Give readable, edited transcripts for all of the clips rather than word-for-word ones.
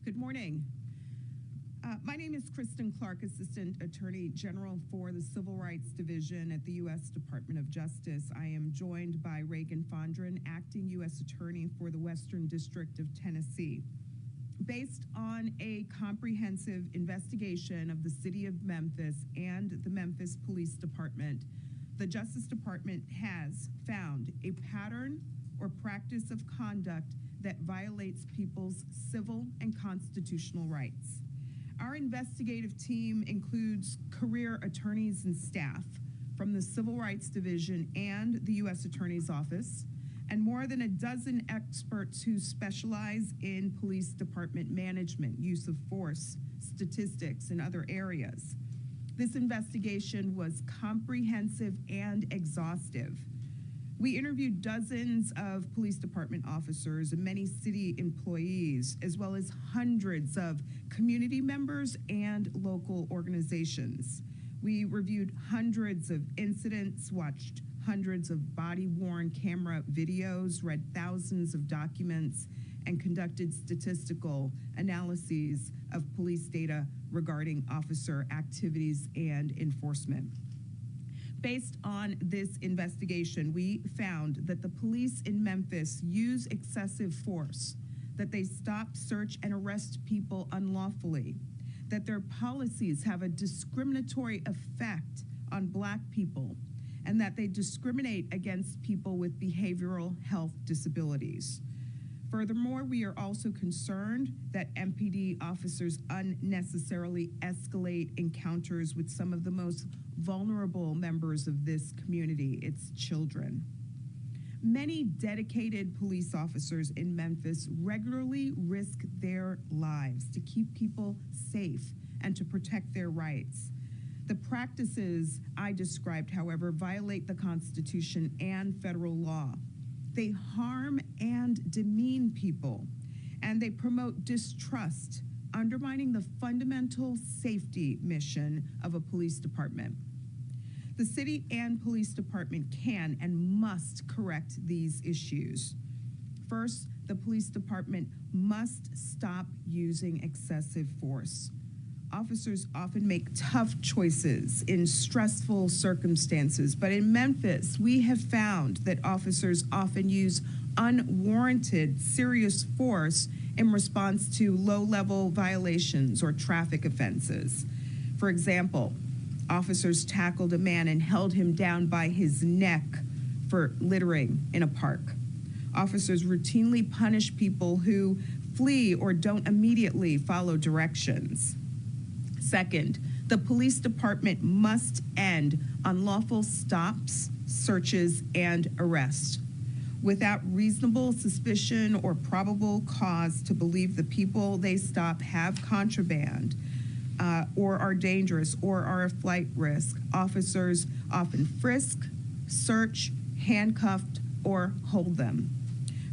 Good morning. My name is Kristen Clark, Assistant Attorney General for the Civil Rights Division at the U.S. Department of Justice. I am joined by Reagan Fondren, Acting U.S. Attorney for the Western District of Tennessee. Based on a comprehensive investigation of the city of Memphis and the Memphis Police Department, the Justice Department has found a pattern or practice of conduct that violates people's civil and constitutional rights. Our investigative team includes career attorneys and staff from the Civil Rights Division and the U.S. Attorney's Office, and more than a dozen experts who specialize in police department management, use of force, statistics, and other areas. This investigation was comprehensive and exhaustive. We interviewed dozens of police department officers and many city employees, as well as hundreds of community members and local organizations. We reviewed hundreds of incidents, watched hundreds of body-worn camera videos, read thousands of documents, and conducted statistical analyses of police data regarding officer activities and enforcement. Based on this investigation, we found that the police in Memphis use excessive force, that they stop, search, and arrest people unlawfully, that their policies have a discriminatory effect on Black people, and that they discriminate against people with behavioral health disabilities. Furthermore, we are also concerned that MPD officers unnecessarily escalate encounters with some of the most vulnerable members of this community, its children. Many dedicated police officers in Memphis regularly risk their lives to keep people safe and to protect their rights. The practices I described, however, violate the Constitution and federal law. They harm and demean people, and they promote distrust, undermining the fundamental safety mission of a police department. The city and police department can and must correct these issues. First, the police department must stop using excessive force. Officers often make tough choices in stressful circumstances, but in Memphis, we have found that officers often use unwarranted, serious force in response to low-level violations or traffic offenses. For example, officers tackled a man and held him down by his neck for littering in a park. Officers routinely punish people who flee or don't immediately follow directions. Second, the police department must end unlawful stops, searches, and arrests. Without reasonable suspicion or probable cause to believe the people they stop have contraband or are dangerous or are a flight risk, officers often frisk, search, handcuffed, or hold them.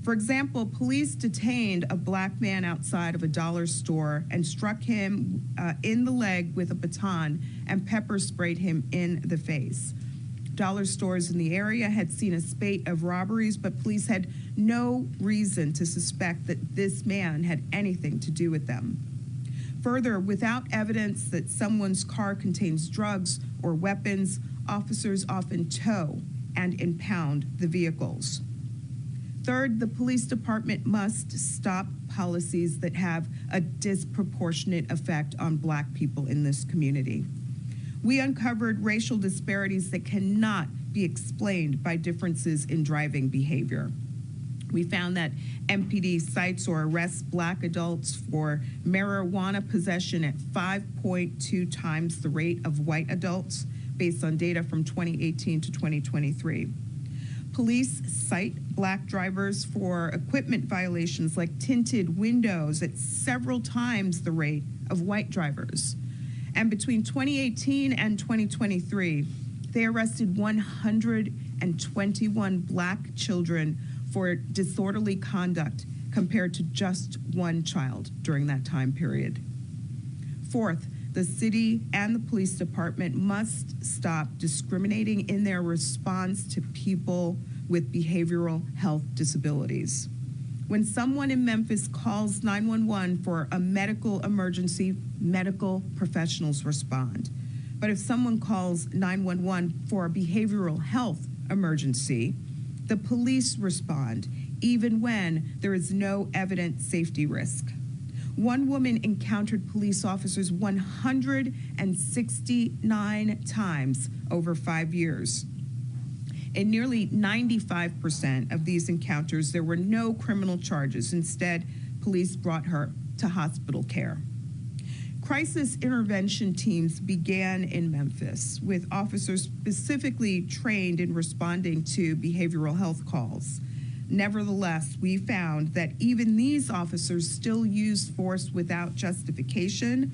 For example, police detained a Black man outside of a dollar store and struck him in the leg with a baton and pepper sprayed him in the face. Dollar stores in the area had seen a spate of robberies, but police had no reason to suspect that this man had anything to do with them. Further, without evidence that someone's car contains drugs or weapons, officers often tow and impound the vehicles. Third, the police department must stop policies that have a disproportionate effect on Black people in this community. We uncovered racial disparities that cannot be explained by differences in driving behavior. We found that MPD cites or arrests Black adults for marijuana possession at 5.2 times the rate of white adults, based on data from 2018 to 2023. Police cite Black drivers for equipment violations like tinted windows at several times the rate of white drivers. And between 2018 and 2023, they arrested 121 Black children for disorderly conduct, compared to just one child during that time period. Fourth, the city and the police department must stop discriminating in their response to people with behavioral health disabilities. When someone in Memphis calls 911 for a medical emergency, medical professionals respond. But if someone calls 911 for a behavioral health emergency, the police respond, even when there is no evident safety risk. One woman encountered police officers 169 times over 5 years. In nearly 95% of these encounters, there were no criminal charges. Instead, police brought her to hospital care. Crisis intervention teams began in Memphis with officers specifically trained in responding to behavioral health calls. Nevertheless, we found that even these officers still used force without justification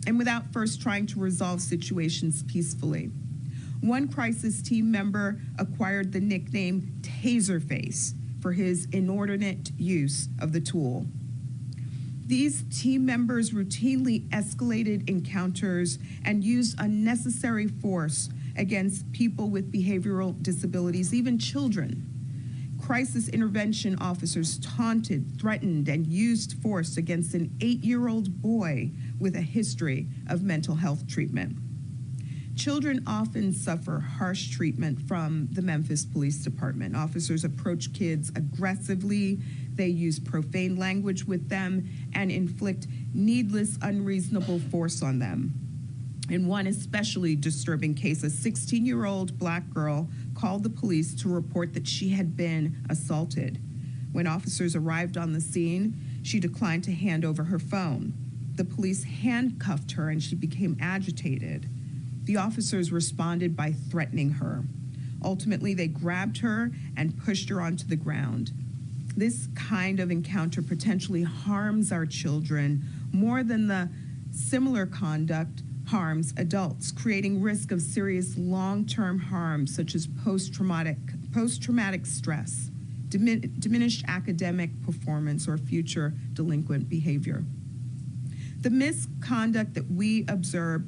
and without first trying to resolve situations peacefully. One crisis team member acquired the nickname Taserface for his inordinate use of the tool. These team members routinely escalated encounters and used unnecessary force against people with behavioral disabilities, even children. Crisis intervention officers taunted, threatened, and used force against an 8-year-old boy with a history of mental health treatment. Children often suffer harsh treatment from the Memphis Police Department. Officers approach kids aggressively, they use profane language with them, and inflict needless, unreasonable force on them. In one especially disturbing case, a 16-year-old black girl called the police to report that she had been assaulted. When officers arrived on the scene, she declined to hand over her phone. The police handcuffed her and she became agitated. The officers responded by threatening her. Ultimately, they grabbed her and pushed her onto the ground. This kind of encounter potentially harms our children more than the similar conduct harms adults, creating risk of serious long-term harm such as post-traumatic stress, diminished academic performance, or future delinquent behavior. The misconduct that we observe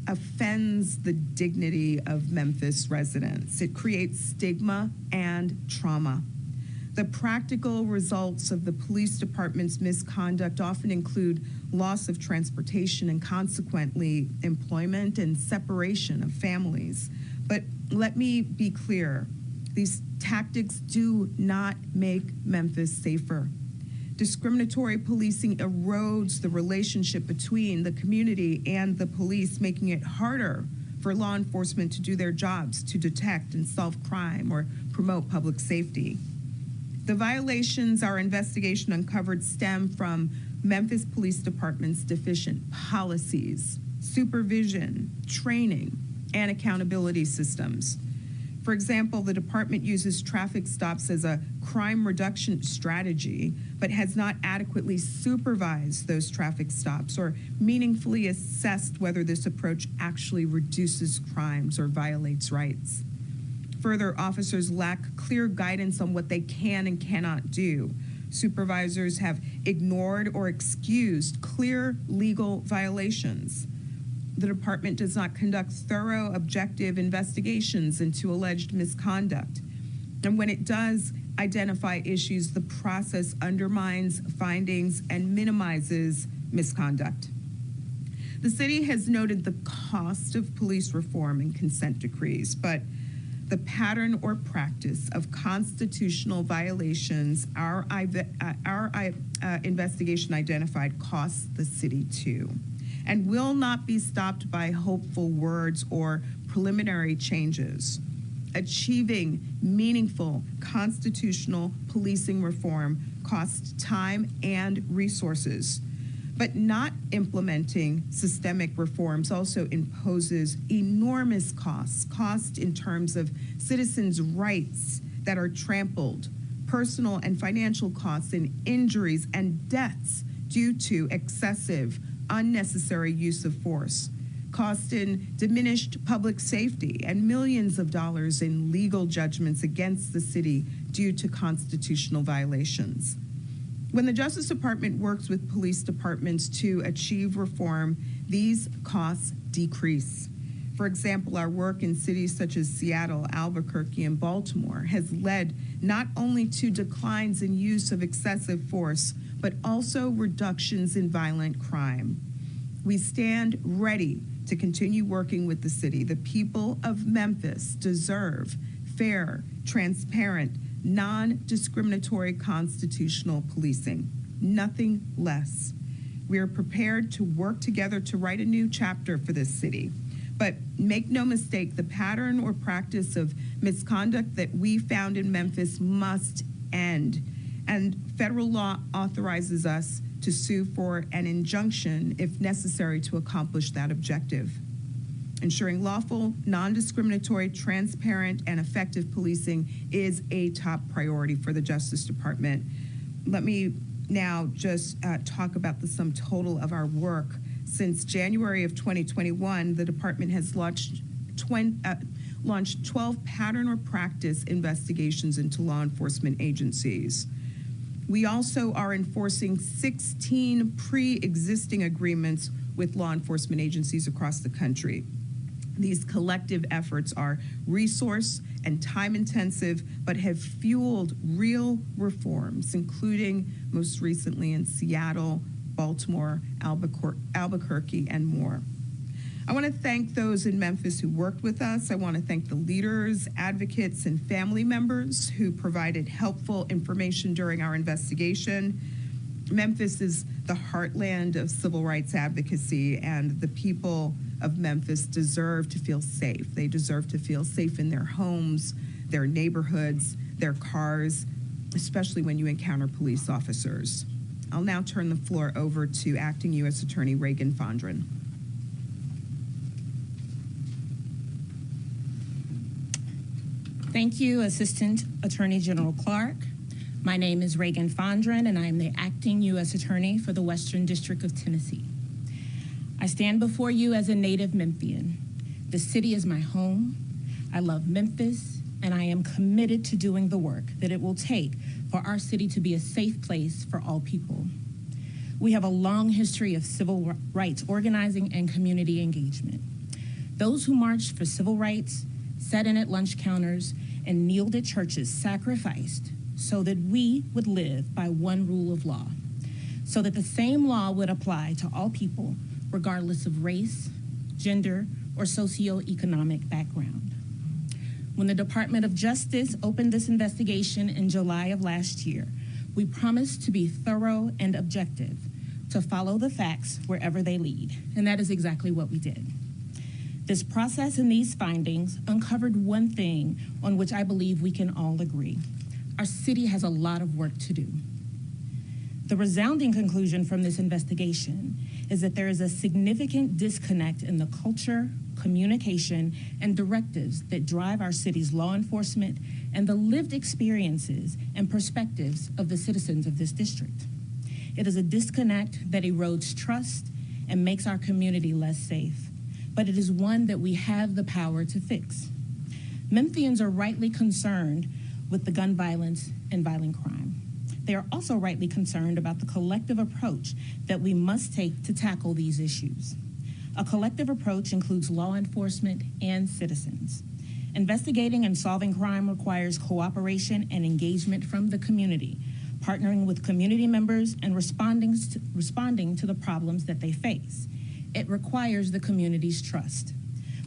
offends the dignity of Memphis residents. It creates stigma and trauma. The practical results of the police department's misconduct often include loss of transportation and consequently employment and separation of families. But let me be clear, these tactics do not make Memphis safer. Discriminatory policing erodes the relationship between the community and the police, making it harder for law enforcement to do their jobs, to detect and solve crime or promote public safety. The violations our investigation uncovered stem from Memphis Police Department's deficient policies, supervision, training, and accountability systems. For example, the department uses traffic stops as a crime reduction strategy, but has not adequately supervised those traffic stops or meaningfully assessed whether this approach actually reduces crimes or violates rights. Further, officers lack clear guidance on what they can and cannot do. Supervisors have ignored or excused clear legal violations. The department does not conduct thorough, objective investigations into alleged misconduct. And when it does identify issues, the process undermines findings and minimizes misconduct. The city has noted the cost of police reform and consent decrees, but the pattern or practice of constitutional violations our investigation identified costs the city too, and will not be stopped by hopeful words or preliminary changes. Achieving meaningful constitutional policing reform costs time and resources, but not implementing systemic reforms also imposes enormous cost in terms of citizens' rights that are trampled, personal and financial costs in injuries and deaths due to excessive, unnecessary use of force, cost in diminished public safety, and millions of dollars in legal judgments against the city due to constitutional violations. When the Justice Department works with police departments to achieve reform, these costs decrease. For example, our work in cities such as Seattle, Albuquerque, and Baltimore has led not only to declines in use of excessive force, but also reductions in violent crime. We stand ready to continue working with the city. The people of Memphis deserve fair, transparent, non-discriminatory constitutional policing, nothing less. We are prepared to work together to write a new chapter for this city. But make no mistake, the pattern or practice of misconduct that we found in Memphis must end. And federal law authorizes us to sue for an injunction if necessary to accomplish that objective. Ensuring lawful, non-discriminatory, transparent, and effective policing is a top priority for the Justice Department. Let me now just talk about the sum total of our work. Since January of 2021, the department has launched 12 pattern or practice investigations into law enforcement agencies. We also are enforcing 16 pre-existing agreements with law enforcement agencies across the country. These collective efforts are resource and time intensive, but have fueled real reforms, including most recently in Seattle, Baltimore, Albuquerque, and more. I want to thank those in Memphis who worked with us. I want to thank the leaders, advocates, and family members who provided helpful information during our investigation. Memphis is the heartland of civil rights advocacy, and the people of Memphis deserve to feel safe. They deserve to feel safe in their homes, their neighborhoods, their cars, especially when you encounter police officers. I'll now turn the floor over to Acting U.S. Attorney Reagan Fondren. Thank you, Assistant Attorney General Clark. My name is Reagan Fondren, and I am the Acting U.S. Attorney for the Western District of Tennessee. I stand before you as a native Memphian. The city is my home. I love Memphis, and I am committed to doing the work that it will take for our city to be a safe place for all people. We have a long history of civil rights organizing and community engagement. Those who marched for civil rights, sat in at lunch counters, and kneeled at churches sacrificed so that we would live by one rule of law, so that the same law would apply to all people, regardless of race, gender, or socioeconomic background. When the Department of Justice opened this investigation in July of last year, we promised to be thorough and objective, to follow the facts wherever they lead, and that is exactly what we did. This process and these findings uncovered one thing on which I believe we can all agree. Our city has a lot of work to do. The resounding conclusion from this investigation is that there is a significant disconnect in the culture, communication, and directives that drive our city's law enforcement and the lived experiences and perspectives of the citizens of this district. It is a disconnect that erodes trust and makes our community less safe, but it is one that we have the power to fix. Memphians are rightly concerned with the gun violence and violent crime. They are also rightly concerned about the collective approach that we must take to tackle these issues. A collective approach includes law enforcement and citizens. Investigating and solving crime requires cooperation and engagement from the community, partnering with community members and responding to the problems that they face. It requires the community's trust.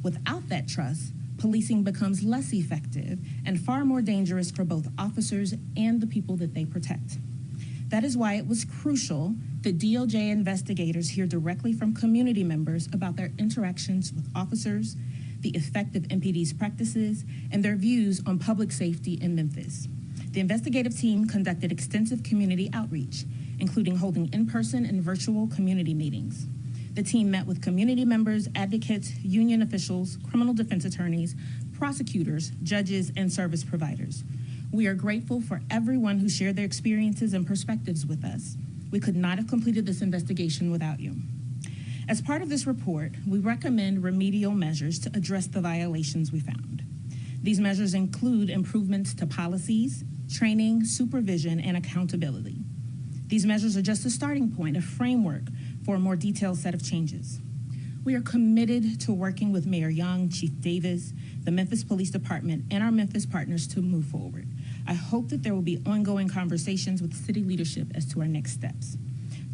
Without that trust, policing becomes less effective and far more dangerous for both officers and the people that they protect. That is why it was crucial that DOJ investigators hear directly from community members about their interactions with officers, the effect of MPD's practices, and their views on public safety in Memphis. The investigative team conducted extensive community outreach, including holding in-person and virtual community meetings. The team met with community members, advocates, union officials, criminal defense attorneys, prosecutors, judges, and service providers. We are grateful for everyone who shared their experiences and perspectives with us. We could not have completed this investigation without you. As part of this report, we recommend remedial measures to address the violations we found. These measures include improvements to policies, training, supervision, and accountability. These measures are just a starting point, a framework for a more detailed set of changes. We are committed to working with Mayor Young, Chief Davis, the Memphis Police Department, and our Memphis partners to move forward. I hope that there will be ongoing conversations with city leadership as to our next steps.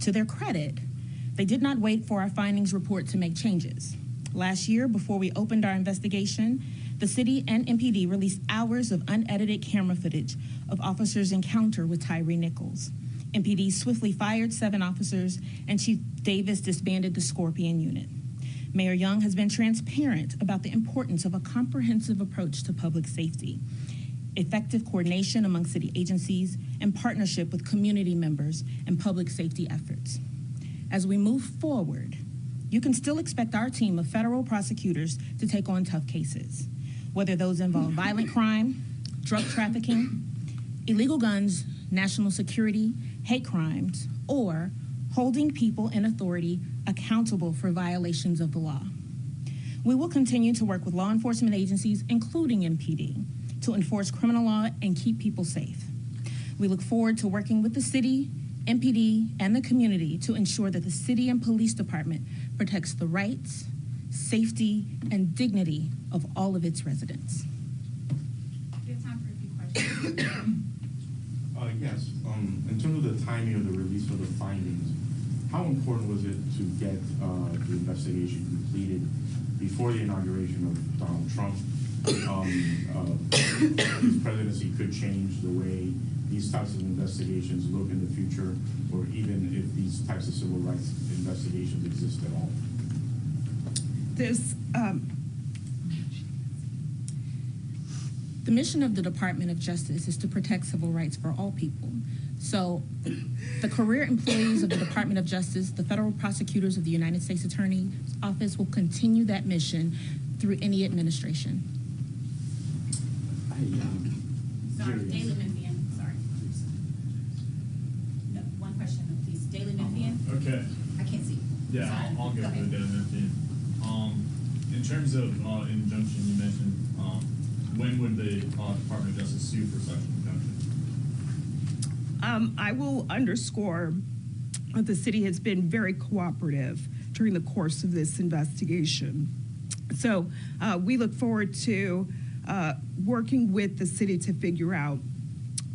To their credit, they did not wait for our findings report to make changes. Last year, before we opened our investigation, the city and MPD released hours of unedited camera footage of officers' encounter with Tyree Nichols. MPD swiftly fired 7 officers, and Chief Davis disbanded the Scorpion unit. Mayor Young has been transparent about the importance of a comprehensive approach to public safety, effective coordination among city agencies, and partnership with community members and public safety efforts. As we move forward, you can still expect our team of federal prosecutors to take on tough cases, whether those involve violent crime, drug trafficking, illegal guns, national security, hate crimes, or holding people in authority accountable for violations of the law. We will continue to work with law enforcement agencies, including MPD, to enforce criminal law and keep people safe. We look forward to working with the city, MPD, and the community to ensure that the city and police department protects the rights, safety, and dignity of all of its residents. We have time for a few questions. Yes. In terms of the timing of the release of the findings, how important was it to get the investigation completed before the inauguration of Donald Trump? His presidency could change the way these types of investigations look in the future, or even if these types of civil rights investigations exist at all. The mission of the Department of Justice is to protect civil rights for all people. So the career employees of the Department of Justice, the federal prosecutors of the United States Attorney's Office will continue that mission through any administration. Sorry, Daily Memphian. Sorry. No, one question, please. Daily Memphian. Okay. I can't see. Yeah, I'll go for the Daily Memphian. In terms of injunction, you mentioned, when would the Department of Justice sue for such an injunction? I will underscore that the city has been very cooperative during the course of this investigation. So we look forward to working with the city to figure out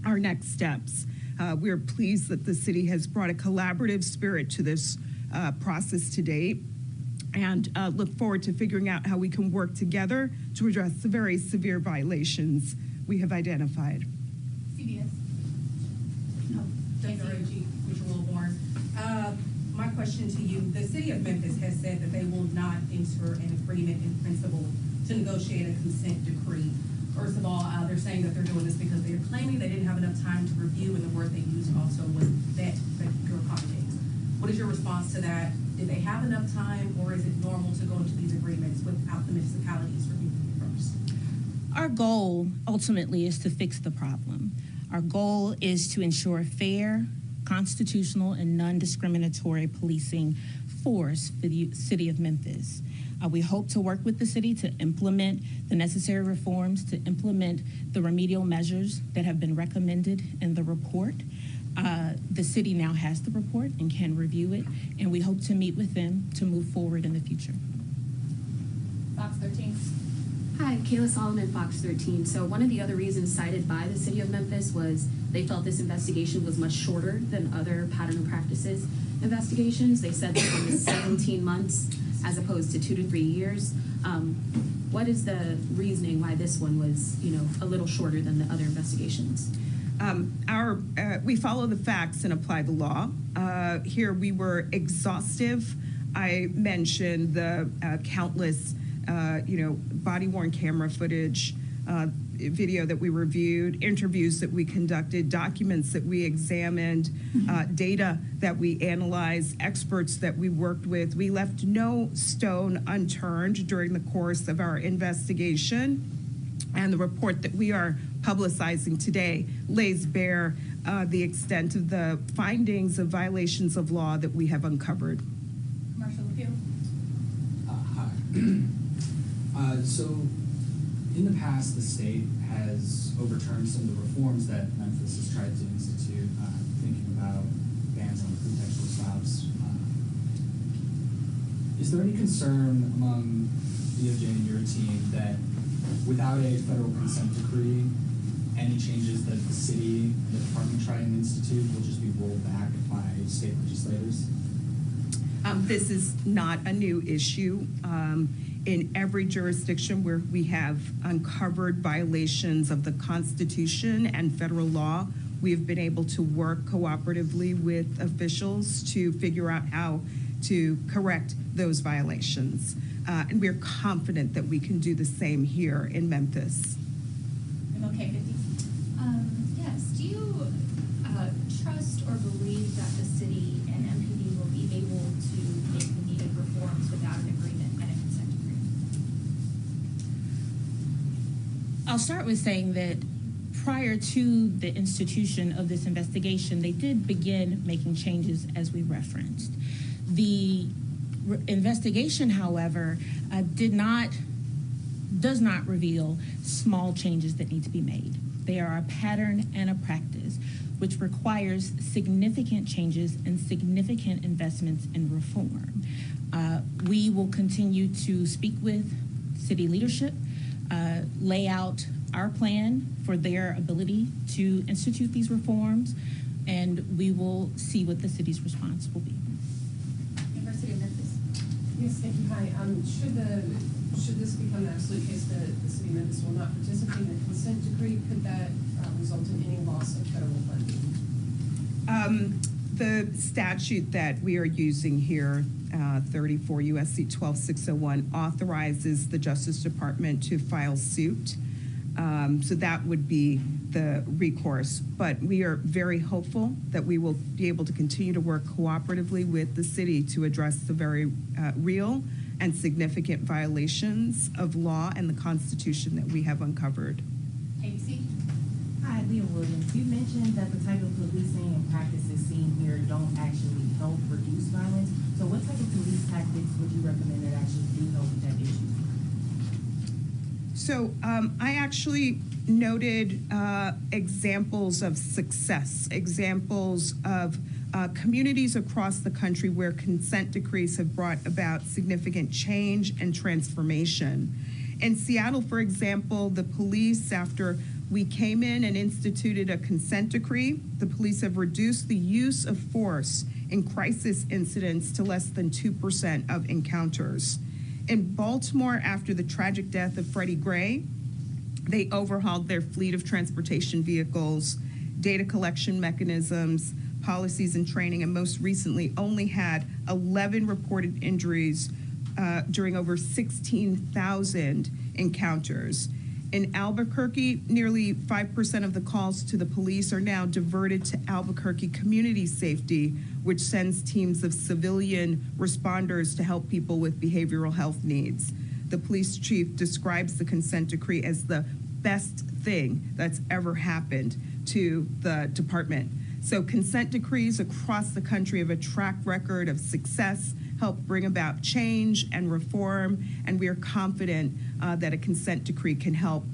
our next steps. We are pleased that the city has brought a collaborative spirit to this process to date, and look forward to figuring out how we can work together to address the very severe violations we have identified. CBS. No, Richard Wilborn. My question to you, the city of Memphis has said that they will not enter an agreement in principle to negotiate a consent decree. First of all, they're saying that they're doing this because they're claiming they didn't have enough time to review, and the word they used also was that you're accommodating. What is your response to that? Did they have enough time, or is it normal to go into these agreements without the municipalities reviewing it first? Our goal ultimately is to fix the problem. Our goal is to ensure fair, constitutional, and non-discriminatory policing force for the city of Memphis. We hope to work with the city to implement the necessary reforms, to implement the remedial measures that have been recommended in the report. The city now has the report and can review it, and we hope to meet with them to move forward in the future. Fox 13. Hi, Kayla Solomon, Fox 13. So one of the other reasons cited by the city of Memphis was they felt this investigation was much shorter than other pattern and practices investigations. They said that it was 17 months as opposed to 2 to 3 years. What is the reasoning why this one was, a little shorter than the other investigations? We follow the facts and apply the law. Here we were exhaustive. I mentioned the countless, body-worn camera footage, video that we reviewed, interviews that we conducted, documents that we examined, data that we analyzed, experts that we worked with. We left no stone unturned during the course of our investigation. And the report that we are publicizing today lays bare the extent of the findings of violations of law that we have uncovered. Marshall Appeal. Hi. So in the past, the state has overturned some of the reforms that Memphis has tried to institute, thinking about bans on pretextual stops. Is there any concern among DOJ and your team that without a federal consent decree, any changes that the city and the department try and institute will just be rolled back by state legislators? This is not a new issue. In every jurisdiction where we have uncovered violations of the Constitution and federal law, we have been able to work cooperatively with officials to figure out how to correct those violations. And we're confident that we can do the same here in Memphis. Okay, 50. Yes. Do you trust or believe that the city and MPD will be able to make the needed reforms without an agreement and a consent decree? I'll start with saying that prior to the institution of this investigation, they did begin making changes as we referenced. The investigation, however, does not reveal small changes that need to be made. They are a pattern and a practice which requires significant changes and significant investments in reform. We will continue to speak with city leadership, lay out our plan for their ability to institute these reforms, and we will see what the city's response will be. University of Memphis. Yes, thank you. Hi. Should this become an absolute case that the city of Memphis will not participate in the consent decree, could that result in any loss of federal funding? The statute that we are using here, 34 U.S.C. 12601, authorizes the Justice Department to file suit. So that would be the recourse. But we are very hopeful that we will be able to continue to work cooperatively with the city to address the very real and significant violations of law and the Constitution that we have uncovered. ABC. Hi, Leah Williams. You mentioned that the type of policing and practices seen here don't actually help reduce violence. So what type of police tactics would you recommend that actually do help with that issue? So I actually noted examples of success, examples of communities across the country where consent decrees have brought about significant change and transformation. In Seattle, for example, the police, after we came in and instituted a consent decree, the police have reduced the use of force in crisis incidents to less than 2% of encounters. In Baltimore, after the tragic death of Freddie Gray, they overhauled their fleet of transportation vehicles, data collection mechanisms, policies and training, and most recently only had 11 reported injuries during over 16,000 encounters. In Albuquerque, nearly 5% of the calls to the police are now diverted to Albuquerque Community Safety, which sends teams of civilian responders to help people with behavioral health needs. The police chief describes the consent decree as the best thing that's ever happened to the department. So consent decrees across the country have a track record of success, help bring about change and reform, and we are confident that a consent decree can help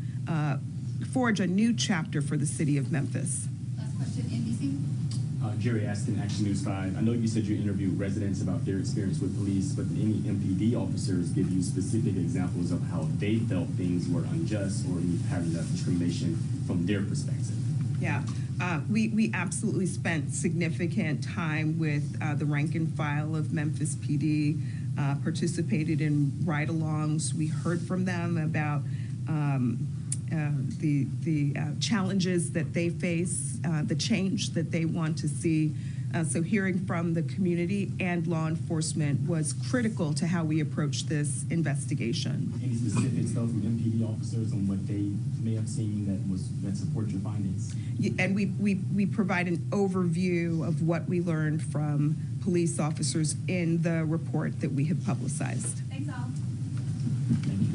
forge a new chapter for the city of Memphis. Last question, NBC. Jerry Aston, Action News 5. I know you said you interviewed residents about their experience with police, but did any MPD officers give you specific examples of how they felt things were unjust or any patterns of discrimination from their perspective? Yeah, we absolutely spent significant time with the rank and file of Memphis PD, participated in ride-alongs. We heard from them about the challenges that they face, the change that they want to see. So hearing from the community and law enforcement was critical to how we approach this investigation. Any specifics, though, from MPD officers on what they may have seen that support your findings? And we provide an overview of what we learned from police officers in the report that we have publicized. Thanks all. Thank you.